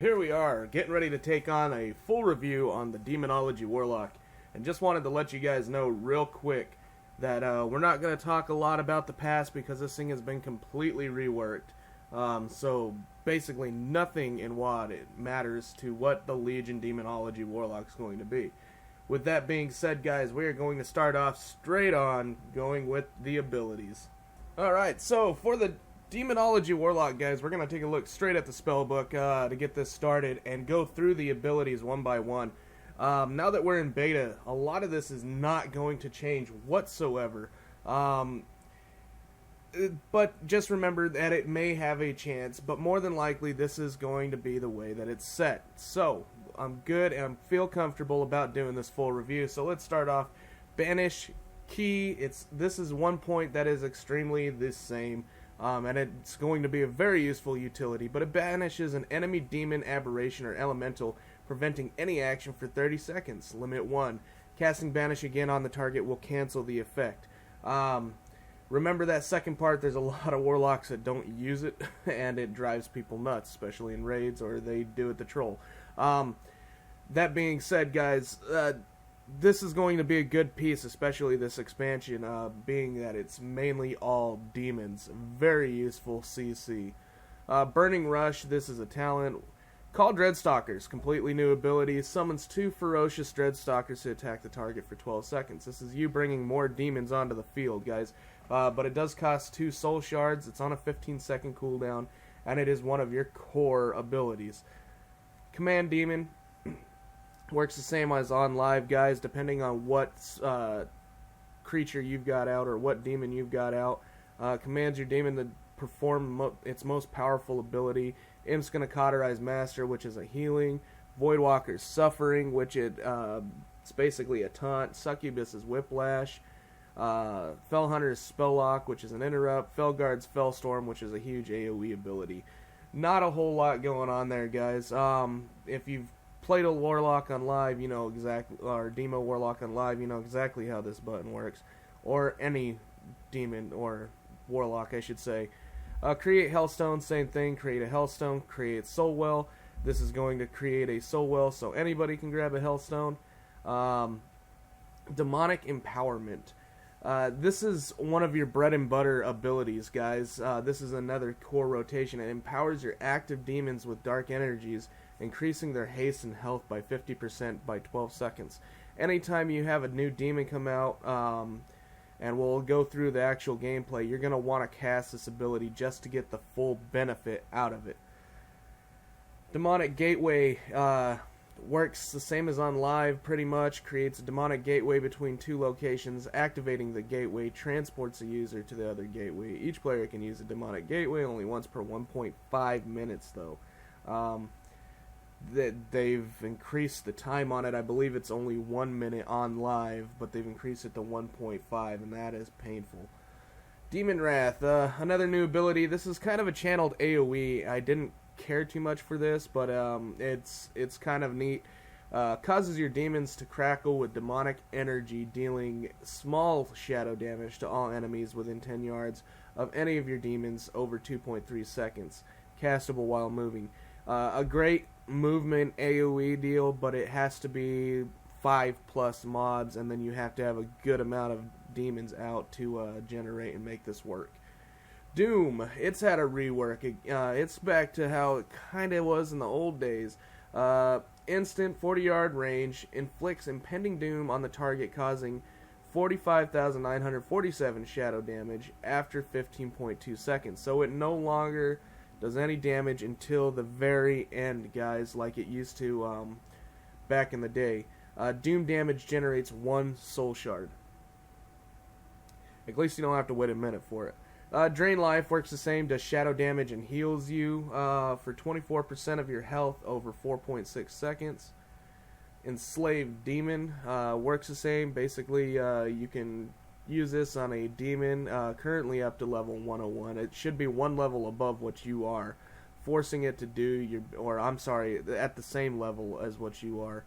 Here we are, getting ready to take on a full review on the Demonology Warlock. And just wanted to let you guys know real quick that we're not going to talk a lot about the past because this thing has been completely reworked. So basically nothing in WoD matters to what the Legion Demonology Warlock is going to be. With that being said, guys, we are going to start off straight on going with the abilities. Alright, so for the Demonology Warlock, guys, we're going to take a look straight at the spellbook to get this started and go through the abilities one by one. Now that we're in beta, a lot of this is not going to change whatsoever. But just remember that it may have a chance, but more than likely this is going to be the way that it's set. So, I'm good and I feel comfortable about doing this full review. So let's start off. Banish key. This is one point that is extremely the same. And it's going to be a very useful utility, but it banishes an enemy demon, aberration, or elemental, preventing any action for 30 seconds. Limit 1. Casting Banish again on the target will cancel the effect. Remember that second part, there's a lot of Warlocks that don't use it, and it drives people nuts, especially in raids, or they do it to troll. That being said, guys, this is going to be a good piece, especially this expansion, being that it's mainly all demons. Very useful CC. Burning Rush, this is a talent. Call Dreadstalkers, completely new ability. Summons 2 ferocious Dreadstalkers to attack the target for 12 seconds. This is you bringing more demons onto the field, guys. But it does cost 2 soul shards. It's on a 15-second cooldown, and it is one of your core abilities. Command Demon works the same as on live, guys, depending on what creature you've got out or what demon you've got out. Commands your demon to perform its most powerful ability. Imp's going to cauterize Master, which is a healing. Voidwalker's Suffering, which it's basically a taunt. Succubus is Whiplash. Fellhunter's Spelllock, which is an interrupt. Felguard's Fellstorm, which is a huge AoE ability. Not a whole lot going on there, guys. If you've played a Warlock on live, you know exactly, or Demo Warlock on live, you know exactly how this button works. Or any demon, or Warlock, I should say. Create Hellstone, same thing. Create a Hellstone, create Soulwell. This is going to create a Soulwell, so anybody can grab a Hellstone. Demonic Empowerment. This is one of your bread and butter abilities, guys. This is another core rotation. It empowers your active demons with dark energies, increasing their haste and health by 50% by 12 seconds. Anytime you have a new demon come out, and we'll go through the actual gameplay, you're going to want to cast this ability just to get the full benefit out of it. Demonic Gateway works the same as on live, pretty much. Creates a demonic gateway between 2 locations. Activating the gateway transports a user to the other gateway. Each player can use a demonic gateway only once per 1.5 minutes, though. They've increased the time on it. I believe it's only 1 minute on live, but they've increased it to 1.5, and that is painful. Demon Wrath, another new ability. This is kind of a channeled AoE. I didn't care too much for this, but it's kind of neat. Causes your demons to crackle with demonic energy, dealing small shadow damage to all enemies within 10 yards of any of your demons over 2.3 seconds. Castable while moving. A great movement AoE deal, but it has to be 5+ mobs, and then you have to have a good amount of demons out to generate and make this work. Doom, it's had a rework. It's back to how it kind of was in the old days. Instant 40-yard range, inflicts impending doom on the target, causing 45,947 shadow damage after 15.2 seconds. So it no longer does any damage until the very end, guys, like it used to back in the day. Doom damage generates 1 soul shard. At least you don't have to wait a minute for it. Drain Life works the same, does shadow damage and heals you for 24% of your health over 4.6 seconds. Enslaved Demon works the same. Basically, you can use this on a demon currently up to level 101. It should be 1 level above what you are, forcing it to do at the same level as what you are.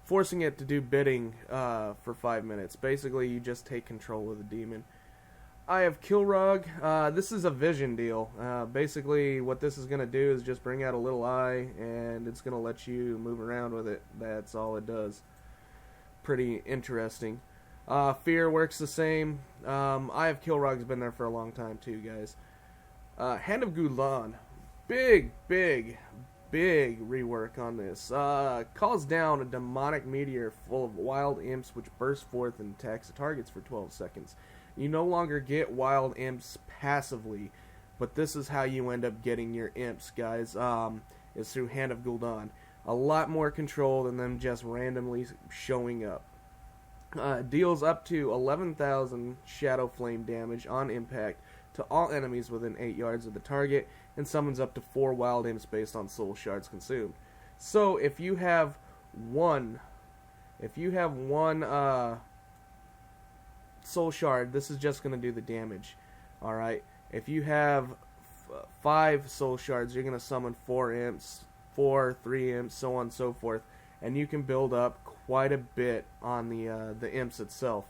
Forcing it to do bidding for 5 minutes. Basically, you just take control of the demon. I have Kilrog. This is a vision deal. Basically, what this is going to do is just bring out a little eye, and it's going to let you move around with it. That's all it does. Pretty interesting. Fear works the same. I have Kilrog's been there for a long time too, guys. Hand of Gul'dan. Big rework on this. Calls down a demonic meteor full of wild imps which burst forth and attacks the targets for 12 seconds. You no longer get wild imps passively, but this is how you end up getting your imps, guys, is through Hand of Gul'dan. A lot more control than them just randomly showing up. Deals up to 11,000 Shadow Flame damage on impact to all enemies within 8 yards of the target, and summons up to 4 wild imps based on soul shards consumed. So if you have one soul shard, this is just going to do the damage. Alright, if you have 5 soul shards, you're going to summon 4 imps, 3 imps, so on and so forth, and you can build up quite a bit on the imps itself,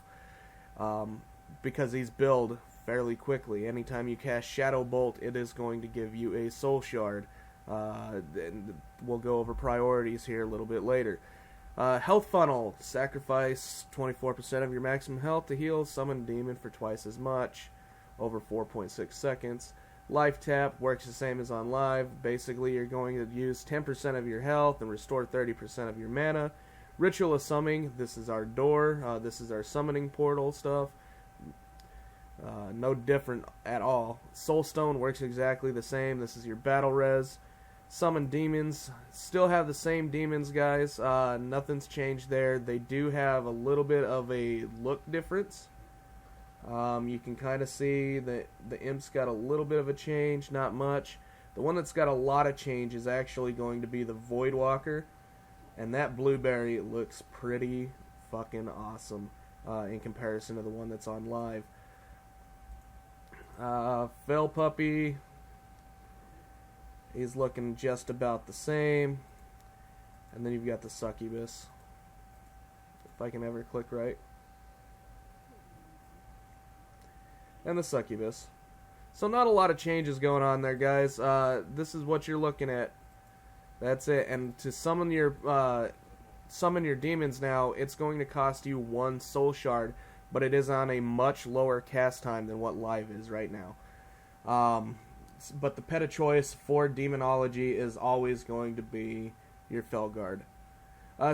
because these build fairly quickly. Anytime you cast Shadow Bolt, it is going to give you a soul shard. And we'll go over priorities here a little bit later. Health Funnel. Sacrifice 24% of your maximum health to heal summon demon for twice as much, over 4.6 seconds. Life Tap works the same as on live. Basically, you're going to use 10% of your health and restore 30% of your mana. Ritual of Summoning. This is our door. This is our summoning portal stuff. No different at all. Soulstone works exactly the same. This is your battle res. Summon demons. Still have the same demons, guys. Nothing's changed there. They do have a little bit of a look difference. You can kind of see that the imp's got a little bit of a change, not much. The one that's got a lot of change is actually going to be the Voidwalker. And that blueberry looks pretty fucking awesome in comparison to the one that's on live. Fell Puppy, he's looking just about the same. And then you've got the Succubus, if I can ever click right. And the Succubus. So not a lot of changes going on there, guys. This is what you're looking at. That's it. And to summon your demons now, it's going to cost you 1 soul shard, but it is on a much lower cast time than what live is right now. But the pet of choice for Demonology is always going to be your Felguard.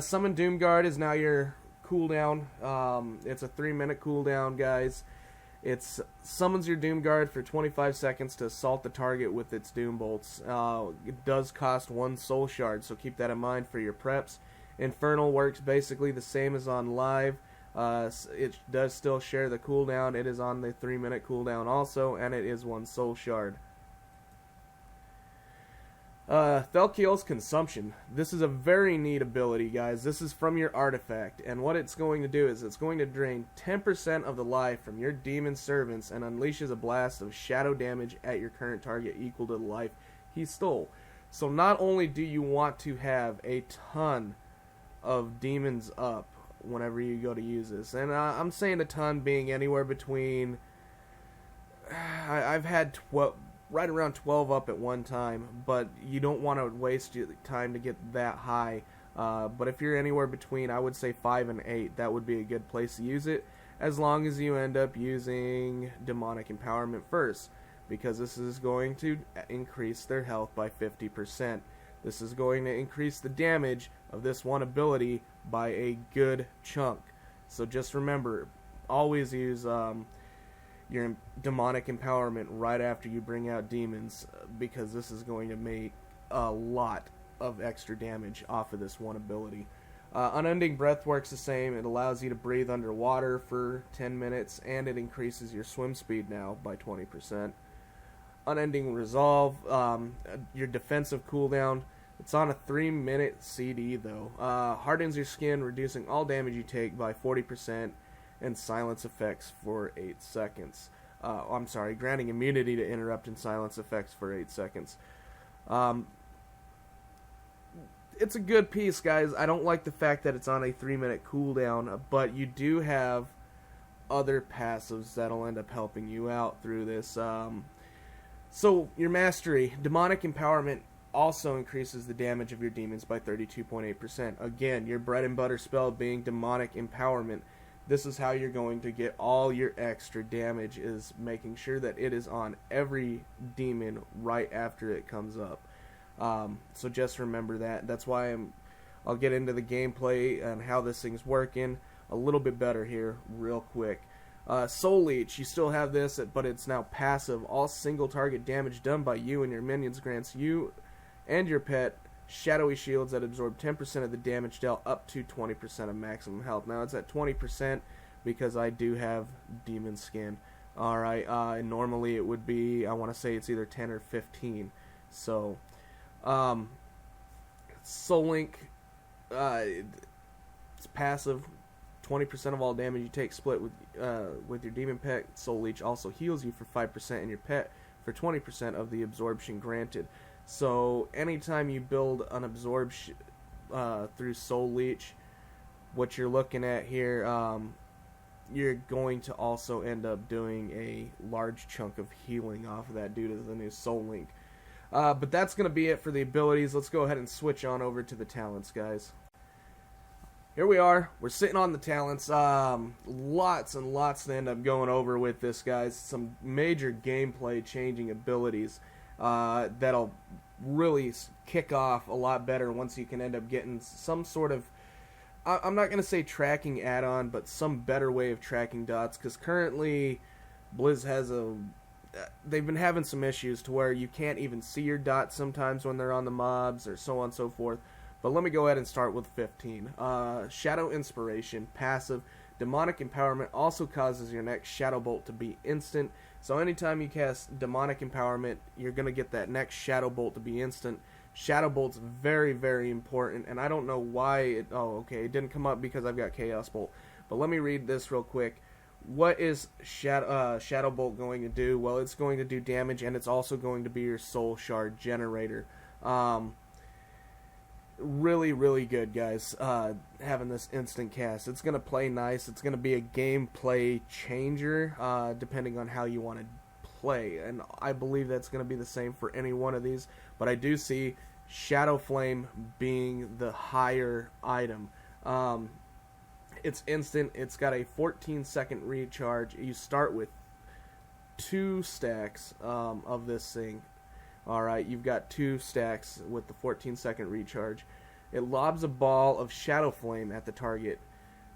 Summon Doomguard is now your cooldown. It's a 3-minute cooldown, guys. It summons your Doomguard for 25 seconds to assault the target with its Doom Bolts. It does cost 1 soul shard, so keep that in mind for your preps. Infernal works basically the same as on live. It does still share the cooldown. It is on the 3-minute cooldown also, and it is 1 soul shard. Thelkiel's Consumption. This is a very neat ability, guys. This is from your artifact, and what it's going to do is it's going to drain 10% of the life from your demon servants and unleashes a blast of shadow damage at your current target equal to the life he stole. So not only do you want to have a ton of demons up whenever you go to use this, and I'm saying a ton being anywhere between, I've had right around 12 up at one time, but you don't want to waste your time to get that high. But if you're anywhere between, I would say 5 and 8, that would be a good place to use it, as long as you end up using Demonic Empowerment first, because this is going to increase their health by 50%. This is going to increase the damage of this one ability by a good chunk. So just remember, always use your Demonic Empowerment right after you bring out demons, because this is going to make a lot of extra damage off of this one ability. Unending Breath works the same. It allows you to breathe underwater for 10 minutes, and it increases your swim speed now by 20%. Unending Resolve, your defensive cooldown. It's on a 3-minute CD though. Hardens your skin, reducing all damage you take by 40%, and silence effects for 8 seconds. I'm sorry, granting immunity to interrupt and silence effects for 8 seconds. It's a good piece, guys. I don't like the fact that it's on a 3-minute cooldown, but you do have other passives that'll end up helping you out through this. So your mastery, Demonic Empowerment, also increases the damage of your demons by 32.8%. Again, your bread and butter spell being Demonic Empowerment. This is how you're going to get all your extra damage, is making sure that it is on every demon right after it comes up. So just remember that. That's why I'll get into the gameplay and how this thing's working a little bit better here real quick. Soul Leech, you still have this, but it's now passive. All single target damage done by you and your minions grants you and your pet shadowy shields that absorb 10% of the damage dealt up to 20% of maximum health. Now it's at 20% because I do have demon skin. Alright, and normally it would be, I want to say it's either 10 or 15. So, Soul Link, it's passive. 20% of all damage you take split with your demon pet. Soul Leech also heals you for 5% and your pet for 20% of the absorption granted. So anytime you build an absorption through Soul Leech, what you're looking at here, you're going to also end up doing a large chunk of healing off of that due to the new Soul Link. But that's going to be it for the abilities. Let's go ahead and switch on over to the talents, guys. Here we are. We're sitting on the talents. Lots and lots to end up going over with this, guys. Some major gameplay changing abilities that'll really kick off a lot better once you can end up getting some sort of, I'm not going to say tracking add-on, but some better way of tracking dots, because currently Blizz has they've been having some issues to where you can't even see your dots sometimes when they're on the mobs or so on and so forth. But let me go ahead and start with 15. Shadow Inspiration, passive. Demonic Empowerment also causes your next Shadow Bolt to be instant. So anytime you cast Demonic Empowerment, you're going to get that next Shadow Bolt to be instant. Shadow Bolt's very, very important, and I don't know why it didn't come up because I've got Chaos Bolt. But let me read this real quick. What is Shadow Bolt going to do? Well, it's going to do damage, and it's also going to be your Soul Shard generator. Really, really good, guys, having this instant cast. It's going to play nice. It's going to be a gameplay changer, depending on how you want to play. And I believe that's going to be the same for any one of these. But I do see Shadow Flame being the higher item. It's instant. It's got a 14-second recharge. You start with 2 stacks of this thing. Alright, you've got 2 stacks with the 14-second recharge. It lobs a ball of Shadow Flame at the target,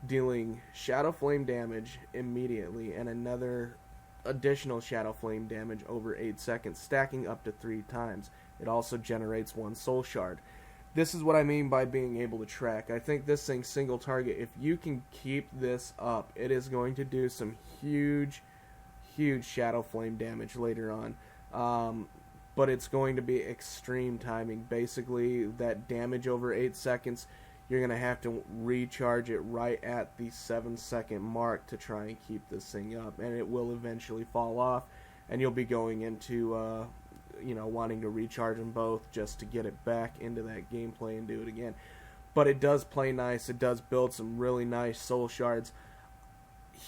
dealing Shadow Flame damage immediately and another additional Shadow Flame damage over 8 seconds, stacking up to 3 times. It also generates 1 Soul Shard. This is what I mean by being able to track. I think this thing's single target. If you can keep this up, it is going to do some huge, huge Shadow Flame damage later on. But it's going to be extreme timing. Basically, that damage over 8 seconds, you're going to have to recharge it right at the 7-second mark to try and keep this thing up. And it will eventually fall off, and you'll be going into, wanting to recharge them both just to get it back into that gameplay and do it again. But it does play nice. It does build some really nice soul shards.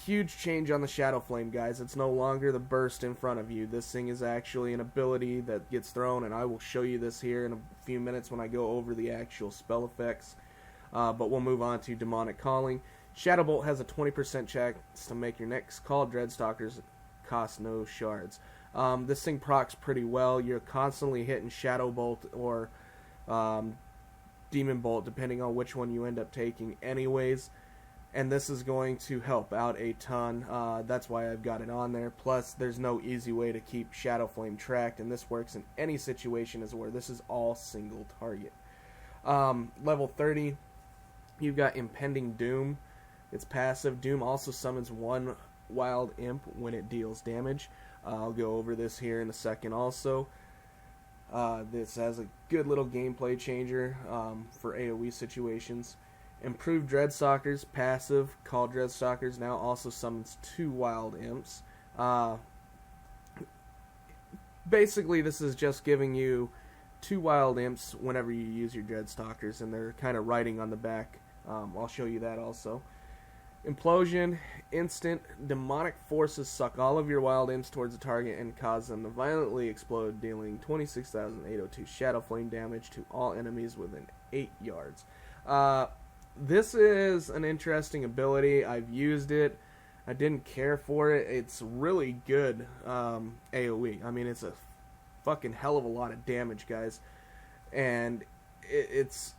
Huge change on the Shadow Flame, guys. It's no longer the burst in front of you. This thing is actually an ability that gets thrown, and I will show you this here in a few minutes when I go over the actual spell effects. But we'll move on to Demonic Calling. Shadow Bolt has a 20% chance to make your next call Dreadstalkers cost no shards. This thing procs pretty well. You're constantly hitting Shadow Bolt or Demon Bolt, depending on which one you end up taking anyways. And this is going to help out a ton. That's why I've got it on there. Plus, there's no easy way to keep Shadow Flame tracked, and this works in any situation as where this is all single target. Level 30, you've got Impending Doom. It's passive. Doom also summons 1 Wild Imp when it deals damage. I'll go over this here in a second also. This has a good little gameplay changer for AoE situations. Improved Dreadstalkers, passive. Call Dreadstalkers now also summons 2 Wild Imps. Basically, this is just giving you 2 Wild Imps whenever you use your Dreadstalkers, and they're kind of writing on the back. I'll show you that also. Implosion, instant. Demonic forces suck all of your wild imps towards the target and cause them to violently explode, dealing 26,802 Shadow Flame damage to all enemies within 8 yards. This is an interesting ability. I've used it. I didn't care for it. It's really good AoE. I mean, it's a fucking hell of a lot of damage, guys. And it's...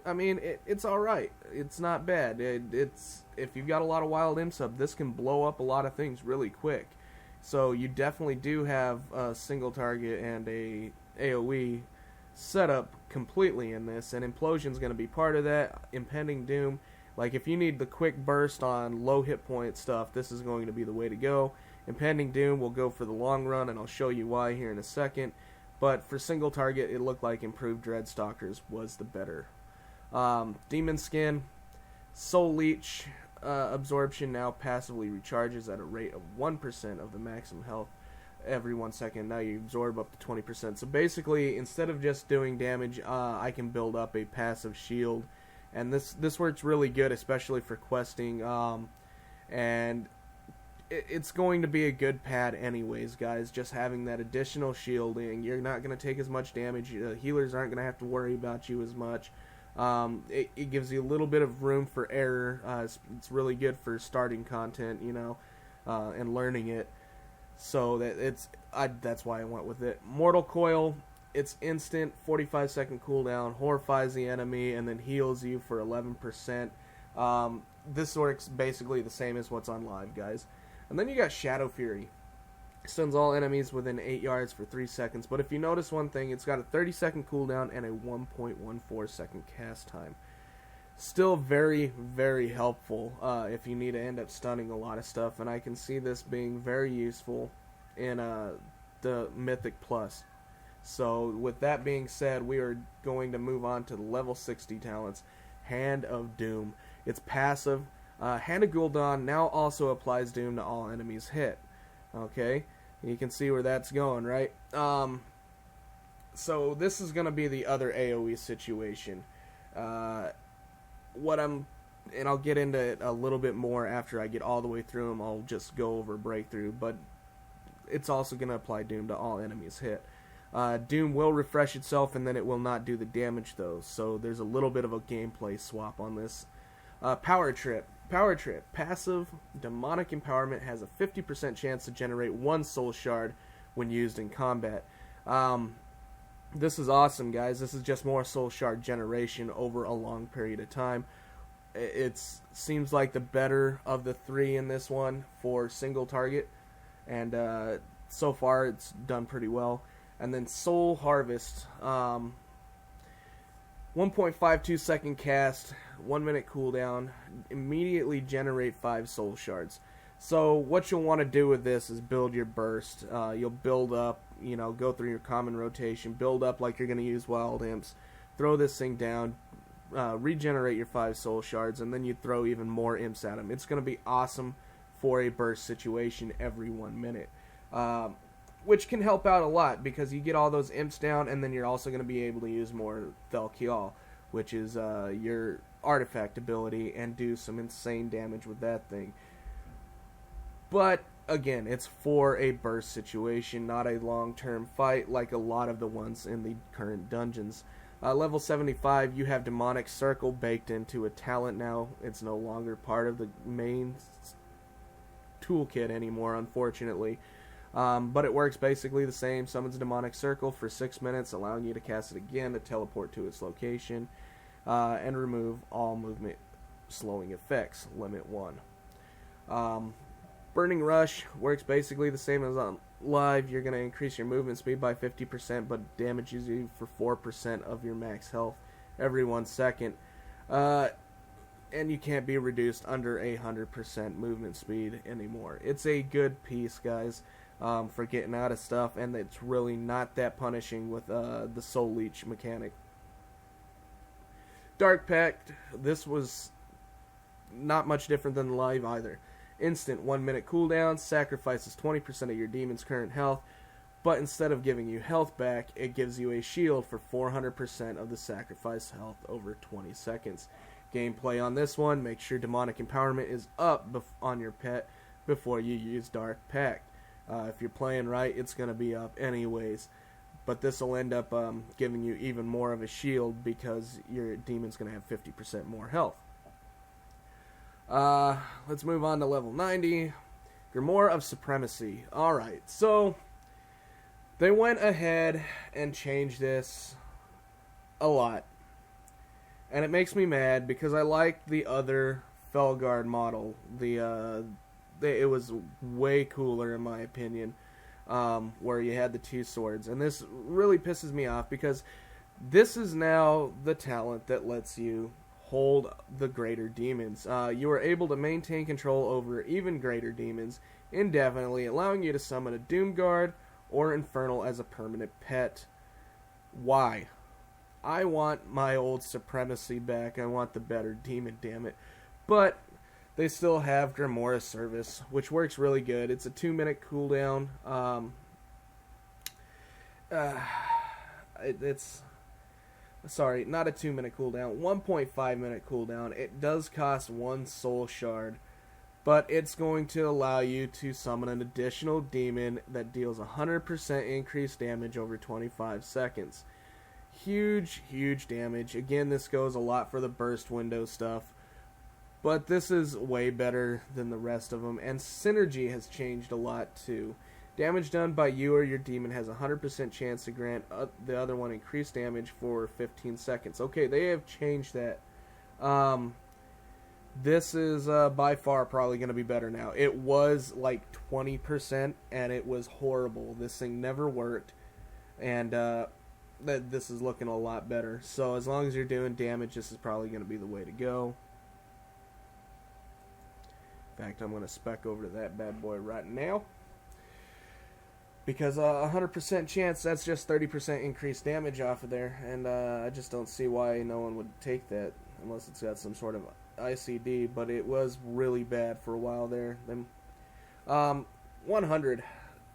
I mean, it's alright. It's not bad. It's if you've got a lot of wild imps up, this can blow up a lot of things really quick. So you definitely do have a single target and a AoE set up completely in this, and Implosion's going to be part of that. Impending Doom, like if you need the quick burst on low hit point stuff, this is going to be the way to go. Impending Doom will go for the long run, and I'll show you why here in a second. But for single target, it looked like Improved Dreadstalkers was the better. Demon Skin, Soul Leech absorption now passively recharges at a rate of 1% of the maximum health every 1 second. Now you absorb up to 20%. So basically, instead of just doing damage, I can build up a passive shield, and this works really good, especially for questing. And it's going to be a good pad anyways, guys. Just having that additional shielding, you're not going to take as much damage. Healers aren't going to have to worry about you as much. It gives you a little bit of room for error. It's really good for starting content, you know, and learning it. So that's why I went with it. Mortal Coil, it's instant, 45-second cooldown, horrifies the enemy, and then heals you for 11%. This works basically the same as what's on live, guys. And then you got Shadow Fury. Stuns all enemies within 8 yards for 3 seconds. But if you notice one thing, it's got a 30-second cooldown and a 1.14 second cast time. Still very, very helpful if you need to end up stunning a lot of stuff. And I can see this being very useful in the Mythic Plus. So with that being said, we are going to move on to the level 60 talents. Hand of Doom. It's passive. Hand of Gul'dan now also applies Doom to all enemies hit. Okay? You can see where that's going, right? So this is going to be the other AoE situation. And I'll get into it a little bit more after I get all the way through them. I'll just go over Breakthrough, but it's also going to apply Doom to all enemies hit. Doom will refresh itself, and then it will not do the damage, though. So there's a little bit of a gameplay swap on this. Power Trip. Power Trip. Passive Demonic Empowerment has a 50% chance to generate 1 Soul Shard when used in combat. This is awesome, guys. This is just more Soul Shard generation over a long period of time. It seems like the better of the 3 in this one for single target, and so far it's done pretty well. And then Soul Harvest. 1.52 second cast, 1 minute cooldown, immediately generate 5 soul shards. So what you'll want to do with this is build your burst. You'll build up, you know, go through your common rotation, build up like you're going to use wild imps, throw this thing down, regenerate your 5 soul shards, and then you throw even more imps at them. It's going to be awesome for a burst situation every 1 minute. Which can help out a lot, because you get all those imps down, and then you're also going to be able to use more Thelkial, which is your artifact ability, and do some insane damage with that thing. But, again, it's for a burst situation, not a long-term fight like a lot of the ones in the current dungeons. Level 75, you have Demonic Circle baked into a talent now. It's no longer part of the main toolkit anymore, unfortunately. But it works basically the same. Summons a Demonic Circle for 6 minutes, allowing you to cast it again to teleport to its location, and remove all movement slowing effects, limit 1. Burning Rush works basically the same as on live. You're going to increase your movement speed by 50%, but damages you for 4% of your max health every 1 second. And you can't be reduced under 100% movement speed anymore. It's a good piece, guys. For getting out of stuff, and it's really not that punishing with the Soul Leech mechanic. Dark Pact, this was not much different than live either. Instant 1 minute cooldown, sacrifices 20% of your demon's current health, but instead of giving you health back, it gives you a shield for 400% of the sacrifice health over 20 seconds. Gameplay on this one, make sure demonic empowerment is up on your pet before you use Dark Pact. If you're playing right, it's going to be up anyways. But this will end up giving you even more of a shield because your demon's going to have 50% more health. Let's move on to level 90. Grimoire of Supremacy. Alright, so they went ahead and changed this a lot. And it makes me mad because I like the other Felguard model. It was way cooler in my opinion, where you had the two swords. And this really pisses me off because this is now the talent that lets you hold the greater demons. You are able to maintain control over even greater demons indefinitely, allowing you to summon a Doomguard or Infernal as a permanent pet. Why? I want my old Supremacy back. I want the better demon, damn it. But they still have Grimoire Service, which works really good. It's a 2-minute cooldown. It's... Sorry, not a 2-minute cooldown. 1.5 minute cooldown. It does cost 1 soul shard. But it's going to allow you to summon an additional demon that deals 100% increased damage over 25 seconds. Huge, huge damage. Again, this goes a lot for the burst window stuff. But this is way better than the rest of them. And synergy has changed a lot too. Damage done by you or your demon has a 100% chance to grant the other one increased damage for 15 seconds. Okay, they have changed that. This is by far probably going to be better now. It was like 20% and it was horrible. This thing never worked. And this is looking a lot better. So as long as you're doing damage, this is probably going to be the way to go. In fact, I'm going to spec over to that bad boy right now. Because 100% chance, that's just 30% increased damage off of there. And I just don't see why no one would take that. Unless it's got some sort of ICD. But it was really bad for a while there. Then 100.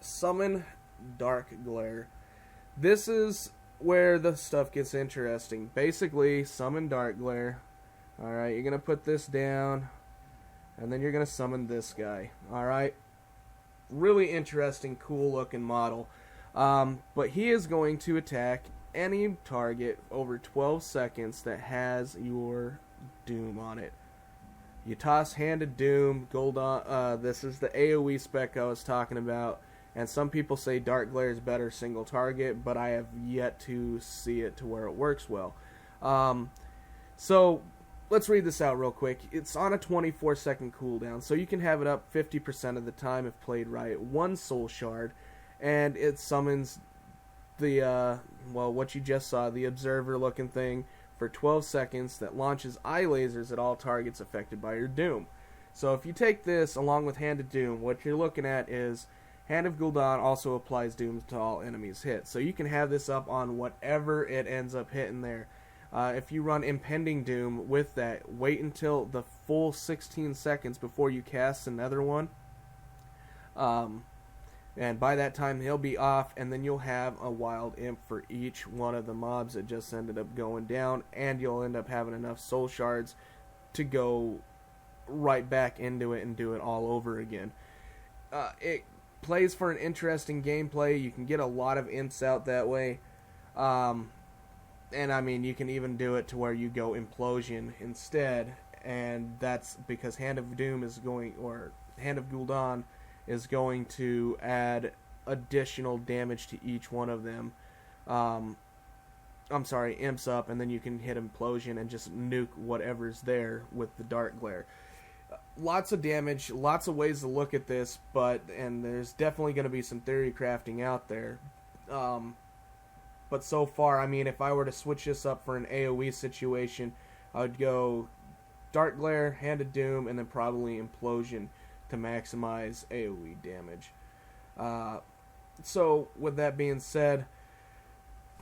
Summon Dark Glare. This is where the stuff gets interesting. Basically, summon Dark Glare. Alright, you're going to put this down. And then you're going to summon this guy. Alright. Really interesting, cool looking model. But he is going to attack any target over 12 seconds that has your Doom on it. You toss Hand of Doom, Gold on, this is the AoE spec I was talking about. And some people say Dark Glare is better single target, but I have yet to see it to where it works well. So let's read this out real quick. It's on a 24-second cooldown, so you can have it up 50% of the time if played right. 1 soul shard, and it summons the, well, what you just saw, the observer-looking thing for 12 seconds that launches eye lasers at all targets affected by your Doom. So if you take this along with Hand of Doom, what you're looking at is Hand of Gul'dan also applies Doom to all enemies hit. So you can have this up on whatever it ends up hitting there. If you run Impending Doom with that, wait until the full 16 seconds before you cast another one. And by that time, he'll be off, and then you'll have a Wild Imp for each one of the mobs that just ended up going down, and you'll end up having enough soul shards to go right back into it and do it all over again. It plays for an interesting gameplay. You can get a lot of imps out that way. And I mean, you can even do it to where you go Implosion instead, and that's because Hand of Doom is going, or Hand of Gul'dan is going to add additional damage to each one of them. I'm sorry, imps up, and then you can hit Implosion and just nuke whatever's there with the Dark Glare. Lots of damage, lots of ways to look at this, and there's definitely going to be some theory crafting out there. But so far, I mean, if I were to switch this up for an AoE situation, I would go Dark Glare, Hand of Doom, and then probably Implosion to maximize AoE damage. So, with that being said,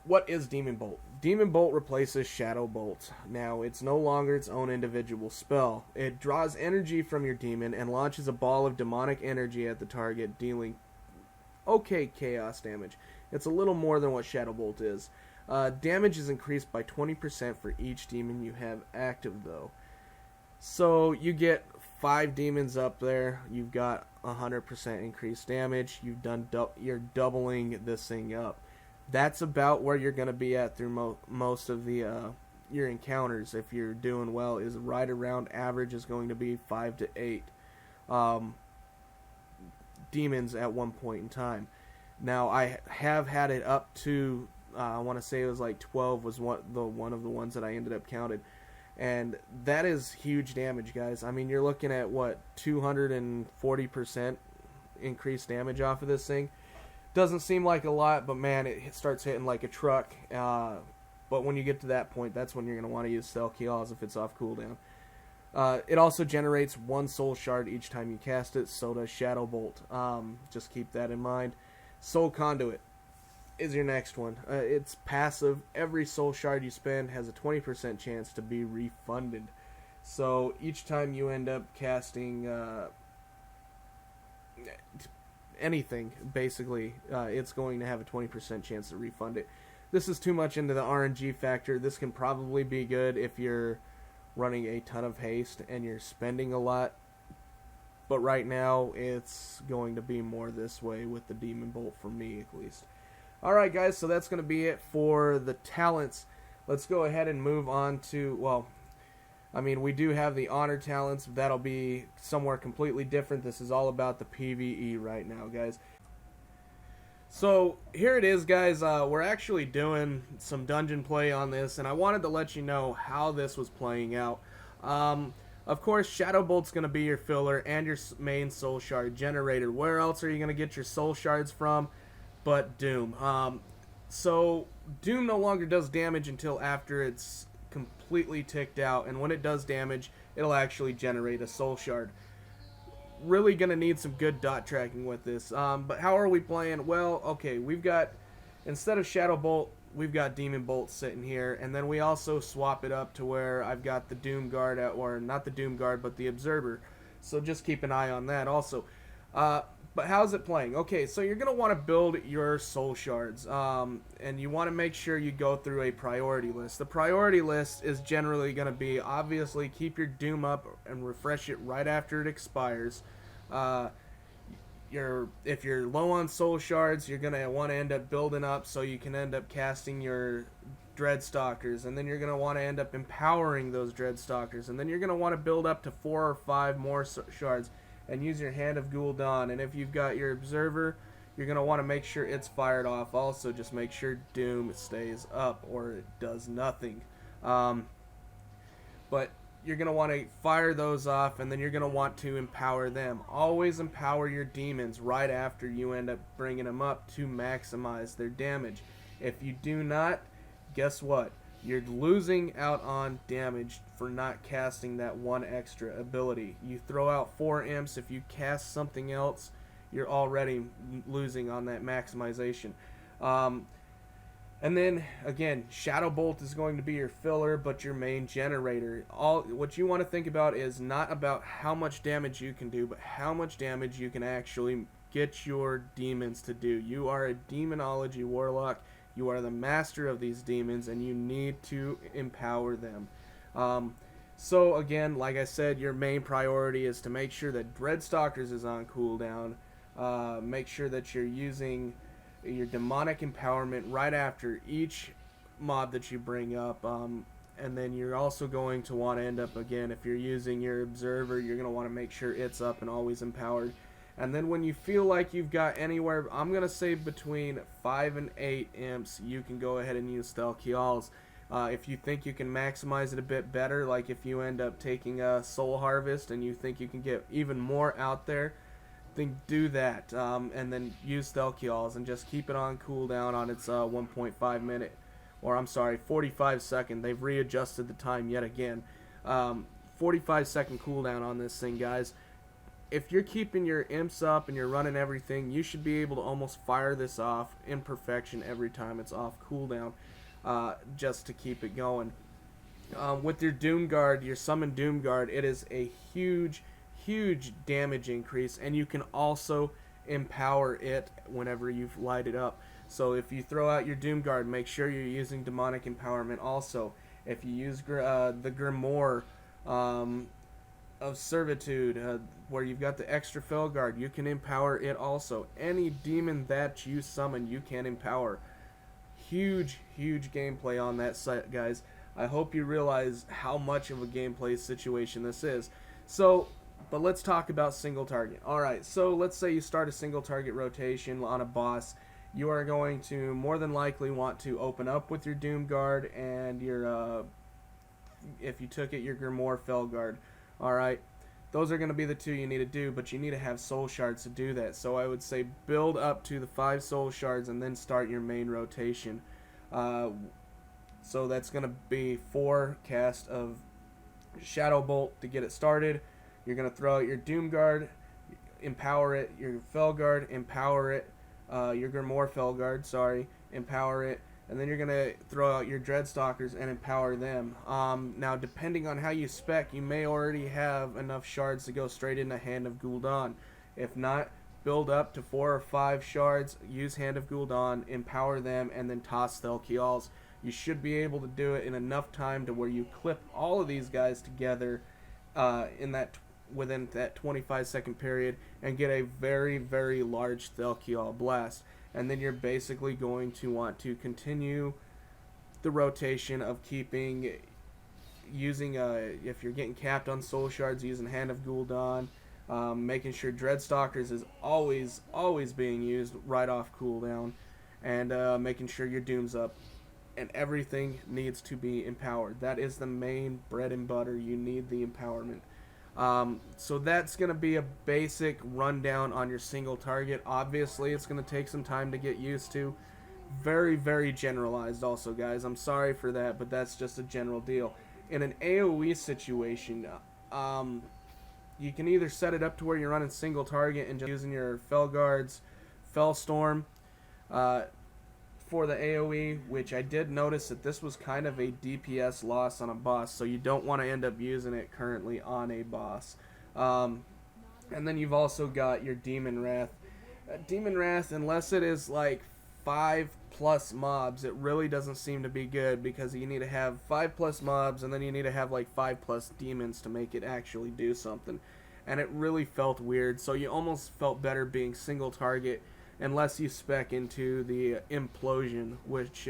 what is Demon Bolt? Demon Bolt replaces Shadow Bolt. Now, it's no longer its own individual spell. It draws energy from your demon and launches a ball of demonic energy at the target, dealing okay chaos damage. It's a little more than what Shadow Bolt is. Damage is increased by 20% for each demon you have active, though. So you get 5 demons up there, you've got 100% increased damage. You're doubling this thing up. That's about where you're going to be at through most of the your encounters. If you're doing well, is right around average is going to be 5 to 8 demons at one point in time. Now I have had it up to I want to say it was like 12 was one of the ones that I ended up counted. And that is huge damage, guys. I mean, you're looking at, what, 240% increased damage off of this thing. Doesn't seem like a lot, but man, it starts hitting like a truck. But when you get to that point, that's when you're going to want to use Stealth Kials if it's off cooldown. It also generates 1 soul shard each time you cast it, so does Shadow Bolt. Just keep that in mind. Soul Conduit is your next one. It's passive. Every soul shard you spend has a 20% chance to be refunded. So each time you end up casting anything, basically, it's going to have a 20% chance to refund it. This is too much into the RNG factor. This can probably be good if you're running a ton of haste and you're spending a lot. But right now, it's going to be more this way with the Demon Bolt for me, at least. Alright guys, so that's going to be it for the talents. Let's go ahead and move on to, well, I mean, we do have the honor talents. That'll be somewhere completely different. This is all about the PvE right now, guys. So, here it is, guys. We're actually doing some dungeon play on this, and I wanted to let you know how this was playing out. Of course, Shadow Bolt's going to be your filler and your main soul shard generator. Where else are you going to get your soul shards from? But Doom. So Doom no longer does damage until after it's completely ticked out, and when it does damage, it'll actually generate a soul shard. Really gonna need some good dot tracking with this. But how are we playing? Well, okay, we've got, instead of Shadow Bolt, we've got Demon Bolt sitting here, and then we also swap it up to where I've got the Doom Guard, or not the Doom Guard, but the Observer. So just keep an eye on that also. But how's it playing? Okay, so you're going to want to build your soul shards, and you want to make sure you go through a priority list. The priority list is generally going to be, obviously, keep your Doom up and refresh it right after it expires. If you're low on soul shards, you're going to want to end up building up so you can end up casting your Dreadstalkers, and then you're going to want to end up empowering those Dreadstalkers, and then you're going to want to build up to 4 or 5 more shards and use your Hand of Gul'dan. And if you've got your Observer, you're going to want to make sure it's fired off. Also, just make sure Doom stays up or it does nothing. But you're going to want to fire those off, and then you're going to want to empower them. Always empower your demons right after you end up bringing them up to maximize their damage. If you do not, guess what? You're losing out on damage for not casting that one extra ability. You throw out 4 imps. If you cast something else, you're already losing on that maximization. And then, again, Shadow Bolt is going to be your filler, but your main generator. What you want to think about is not about how much damage you can do, but how much damage you can actually get your demons to do. You are a Demonology Warlock. You are the master of these demons, and you need to empower them. So again, like I said, your main priority is to make sure that Dreadstalkers is on cooldown. Make sure that you're using your demonic empowerment right after each mob that you bring up. And then you're also going to want to end up, again, if you're using your Observer, you're going to want to make sure it's up and always empowered. And then when you feel like you've got anywhere, I'm going to say between 5 and 8 imps, you can go ahead and use Stealth Kials. If you think you can maximize it a bit better, like if you end up taking a Soul Harvest and you think you can get even more out there, then do that. And then use Stealth Kials and just keep it on cooldown on its 1.5 minute, or I'm sorry, 45 second. They've readjusted the time yet again. 45 second cooldown on this thing, guys. If you're keeping your imps up and you're running everything, you should be able to almost fire this off in perfection every time it's off cooldown, just to keep it going. With your Doom Guard, your Summon Doom Guard, it is a huge damage increase, and you can also empower it whenever you light it up. So if you throw out your Doom Guard, make sure you're using Demonic Empowerment also. If you use the Grimoire of Servitude, where you've got the extra Felguard, you can empower it also. Any demon that you summon, you can empower. Huge gameplay on that site, guys. I hope you realize how much of a gameplay situation this is. But let's talk about single target. Alright, so let's say you start a single target rotation on a boss. You are going to more than likely want to open up with your Doom Guard and your, if you took it, your Grimoire Felguard. Alright, those are going to be the two you need to do, but you need to have soul shards to do that. So I would say build up to the 5 soul shards and then start your main rotation. So that's going to be 4 cast of Shadow Bolt to get it started. You're going to throw out your Doom Guard, empower it, your Felguard, empower it, your Grimoire Felguard, sorry, empower it, and then you're going to throw out your Dreadstalkers and empower them. Now, depending on how you spec, you may already have enough shards to go straight into Hand of Gul'dan. If not, build up to 4 or 5 shards, use Hand of Gul'dan, empower them, and then toss Thelkials. You should be able to do it in enough time to where you clip all of these guys together within that 25-second period and get a very large Thelkial blast. And then you're basically going to want to continue the rotation of using if you're getting capped on soul shards, using Hand of Gul'dan, making sure Dreadstalkers is always being used right off cooldown, and making sure your Doom's up. And everything needs to be empowered. That is the main bread and butter. You need the empowerment. So that's going to be a basic rundown on your single target. Obviously, it's going to take some time to get used to. Very generalized also, guys. I'm sorry for that, but that's just a general deal. In an AoE situation, you can either set it up to where you're running single target and just using your Felguards, Fellstorm, for the AoE, which I did notice that this was kind of a DPS loss on a boss, so you don't want to end up using it currently on a boss. And then you've also got your Demon Wrath. Demon Wrath, unless it is like 5+ mobs, it really doesn't seem to be good, because you need to have 5+ mobs, and then you need to have like 5+ demons to make it actually do something. And it really felt weird, so you almost felt better being single target, unless you spec into the Implosion, which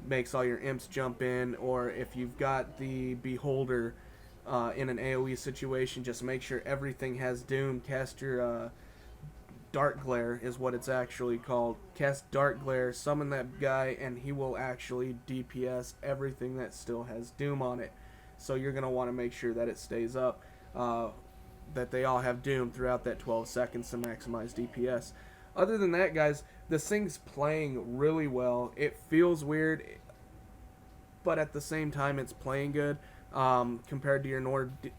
makes all your imps jump in, or if you've got the Beholder in an AoE situation, just make sure everything has Doom. Cast your Dark Glare is what it's actually called. Cast Dark Glare, summon that guy, and he will actually DPS everything that still has Doom on it. So you're going to want to make sure that it stays up, that they all have Doom throughout that 12 seconds to maximize DPS. Other than that, guys, this thing's playing really well. It feels weird, but at the same time, it's playing good compared to your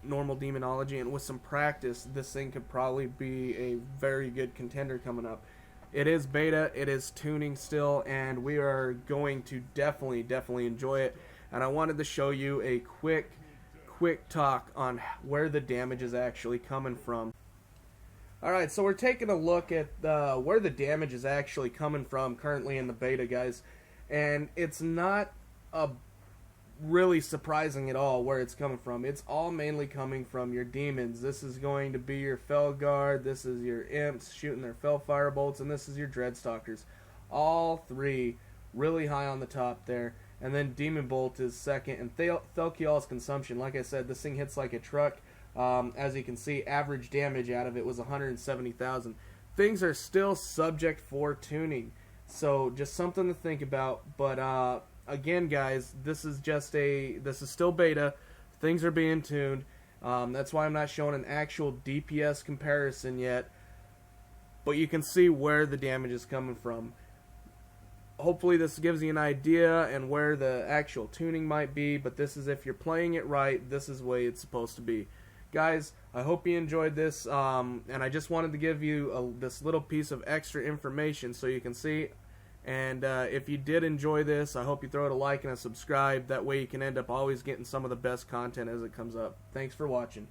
normal Demonology. And with some practice, this thing could probably be a very good contender coming up. It is beta, it is tuning still, and we are going to definitely enjoy it. And I wanted to show you a quick talk on where the damage is actually coming from. Alright, so we're taking a look at where the damage is actually coming from currently in the beta, guys. And it's not really surprising at all where it's coming from. It's all mainly coming from your demons. This is going to be your Felguard, this is your imps shooting their Fel Firebolts, and this is your Dreadstalkers. All 3 really high on the top there. And then Demon Bolt is second, and Thelkial's consumption. Like I said, this thing hits like a truck. As you can see, average damage out of it was 170,000. Things are still subject for tuning, so just something to think about. But again, guys, this is still beta. Things are being tuned. That's why I'm not showing an actual DPS comparison yet. But you can see where the damage is coming from. Hopefully this gives you an idea and where the actual tuning might be. But this is, if you're playing it right, this is the way it's supposed to be. Guys, I hope you enjoyed this, and I just wanted to give you this little piece of extra information so you can see. And if you did enjoy this, I hope you throw it a like and a subscribe. That way you can end up always getting some of the best content as it comes up. Thanks for watching.